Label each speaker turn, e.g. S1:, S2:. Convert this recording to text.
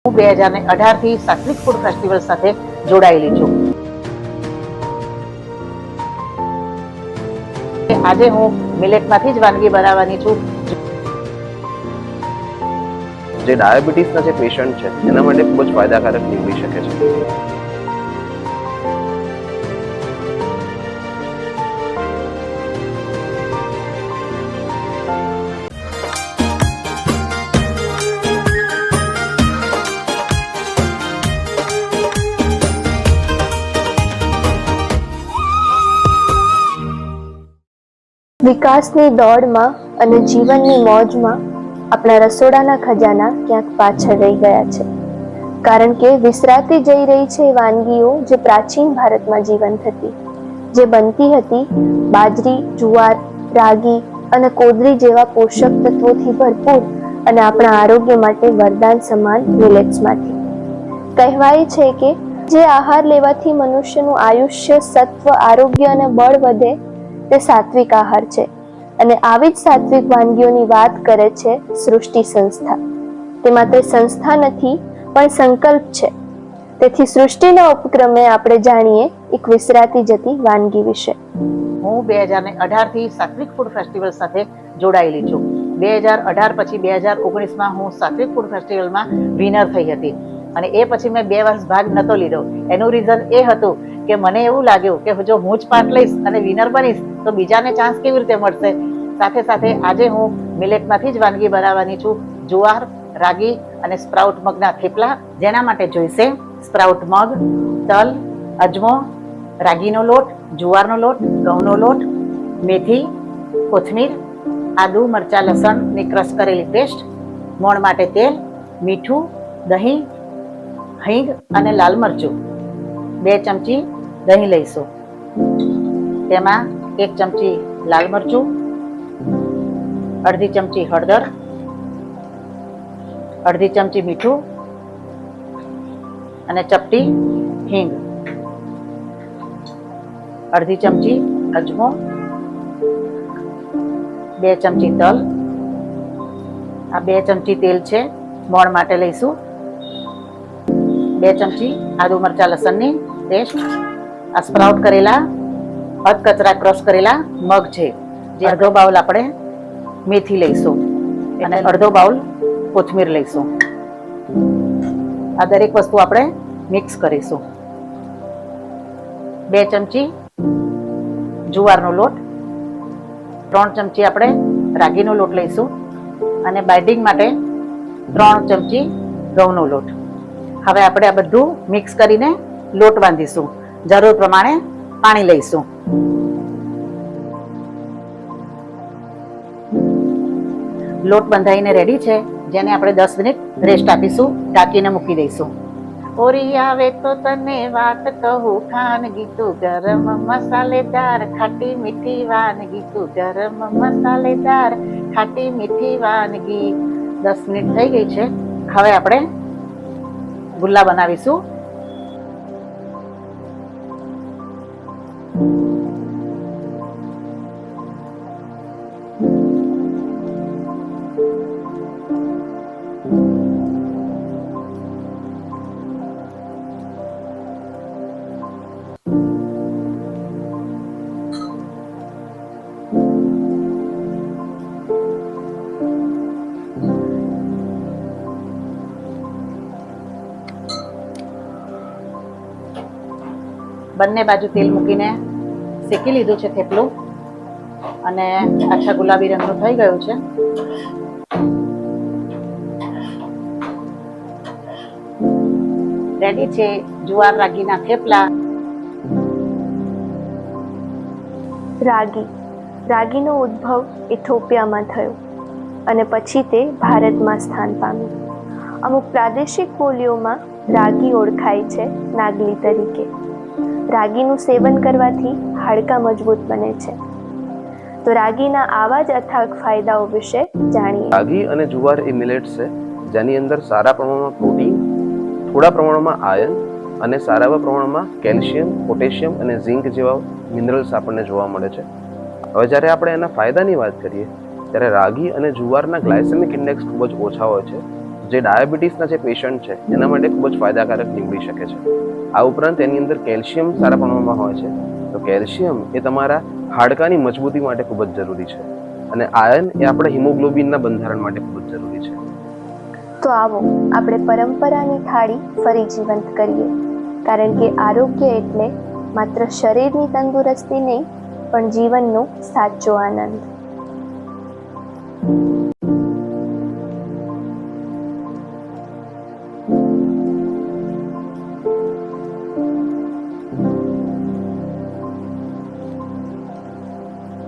S1: હું 2018 થી સાત્વિક food festival સાથે જોડાયેલી છું. આજે હું મિલેટમાંથી જ વાનગી બનાવવાની છું.
S2: જે ડાયાબિટીસના જે પેશન્ટ છે એના માટે ખૂબ જ ફાયદાકારક નીવડી શકે છે.
S3: વિકાસની દોડમાં અને જીવનની મોજમાં આપણા રસોડાના ખજાના ક્યાંક પાછળ રહી ગયા છે. કારણ કે વિસરાતી જઈ રહી છે વાનગીઓ જે પ્રાચીન ભારતમાં જીવંત હતી, જે બનતી હતી બાજરી, જુવાર, રાગી અને કોદરી જેવા પોષક તત્વોથી ભરપૂર અને આપણા આરોગ્ય માટે વરદાન સમાન મિલેટ્સમાંથી. કહેવાય છે કે જે આહાર લેવાથી મનુષ્યનું આયુષ્ય, સત્વ, આરોગ્ય અને બળ વધે તે સાત્વિક આહાર છે. અને આવી જ સાત્વિક વાનગીઓની વાત કરે છે સૃષ્ટિ સંસ્થા. તે માત્ર સંસ્થા નથી પણ સંકલ્પ છે. તેથી સૃષ્ટિના ઉપક્રમે આપણે જાણીએ એક વિસરાતી જતી વાનગી વિશે.
S1: હું 2018 થી સાત્વિક ફૂડ ફેસ્ટિવલ સાથે જોડાયેલી છું. 2018 પછી 2019માં હું સાત્વિક ફૂડ ફેસ્ટિવલમાં વિનર થઈ હતી અને એ પછી મેં 2 વર્ષ ભાગ નતો લીધો. એનું રીઝન એ હતું કે મને એવું લાગ્યું કે જો હું જ પાર્ટ લઈશ અને વિનર બનીશ તો બીજાને ચાન્સ કેવી રીતે મળશે. સાથે સાથે આજે હું મિલેટમાંથી જ વાનગી બનાવવાની છું. જુવાર, રાગી અને સ્પ્રાઉટ મગના થેપલા. જેના માટે જોઈશે સ્પ્રાઉટ મગ, તલ, અજમો, રાગીનો લોટ, જુવારનો લોટ, ઘઉંનો લોટ, મેથી, કોથમીર, આદુ, મરચાં, લસણની ક્રશ કરેલી પેસ્ટ, મોણ માટે તેલ, મીઠું, દહીં, હિંગ અને લાલ મરચું. 2 ચમચી દહીં લઈશું. તેમાં 1 ચમચી લાલ મરચું, અડધી ચમચી હળદર, અડધી ચમચી મીઠું અને ચપટી હિંગ, અડધી ચમચી અજમો, 2 ચમચી તલ, આ 2 ચમચી તેલ છે મોણ માટે લઈશું. 2 ચમચી આદુ મરચાં લસણની પેસ્ટ. આ સ્પ્રાઉટ કરેલા અધકચરા ક્રશ કરેલા મગ છે. જે અડધો બાઉલ આપણે મેથી લઈશું અને અડધો બાઉલ કોથમીર લઈશું. આ દરેક વસ્તુ આપણે મિક્સ કરીશું. 2 ચમચી જુવારનો લોટ, 3 ચમચી આપણે રાગીનો લોટ લઈશું અને બાઇન્ડિંગ માટે 3 ચમચી ઘઉંનો લોટ. હવે આપણે આ બધું મિક્સ કરીને લોટ બાંધીશું. જરૂર પ્રમાણે પાણી લઈશું. લોટ બંધાઈને રેડી છે, જેને આપણે 10 મિનિટ રેસ્ટ આપીશું. ઢાંકીને મૂકી દઈશું. ઓરી આવે તો તને વાત કહું, ખાનગી તું ગરમ મસાલેદાર, ખાટી મીઠી વાનગી તું ગરમ મસાલેદાર, ખાટી મીઠી વાનગી. 10 મિનિટ થઈ ગઈ છે. હવે આપણે ગુલ્લા બનાવીશું. બંને બાજુ તેલ મૂકીને શેકી લીધું છે થેપલું અને આછા ગુલાબી રંગનું થઈ ગયું છે. રેડી છે જુવાર રાગીના થેપલા.
S3: રાગીનો ઉદ્ભવ ઇથોપિયામાં થયો અને પછી તે ભારતમાં સ્થાન પામ્યું. અમુક પ્રાદેશિક બોલીઓમાં રાગી ઓળખાય છે નાગલી તરીકે. રાગીનું સેવન કરવાથી હાડકાં મજબૂત બને છે. તો રાગીના આવા જ અથાગ ફાયદાઓ વિશે જાણીએ.
S2: રાગી અને જુવાર એ મિલેટ્સ છે જેની અંદર સારા પ્રમાણમાં પ્રોટીન, થોડા પ્રમાણમાં આયર્ન અને સારા એવા પ્રમાણમાં કેલ્શિયમ, પોટેશિયમ અને ઝિંક જેવા મિનરલ્સ આપણને જોવા મળે છે. હવે જ્યારે આપણે એના ફાયદાની વાત કરીએ ત્યારે રાગી અને જુવારના ગ્લાયસેમિક ઇન્ડેક્સ ખૂબ જ ઓછા હોય છે, જે ડાયાબિટીસના જે પેશન્ટ છે એના માટે ખૂબ જ ફાયદાકારક નીવડી શકે છે. આ ઉપરાંત એની અંદર કેલ્શિયમ સારા પ્રમાણમાં હોય છે. તો કેલ્શિયમ એ તમારા હાડકાની મજબૂતી માટે ખૂબ જ જરૂરી છે અને આયર્ન એ આપણા હિમોગ્લોબિનના બંધારણ માટે ખૂબ જ જરૂરી છે.
S3: તો આવો આપણે પરંપરાની થાળી ફરી જીવંત કરીએ, કારણ કે આરોગ્ય એટલે માત્ર શરીરની તંદુરસ્તી નહીં, પણ જીવનનો સાચો આનંદ.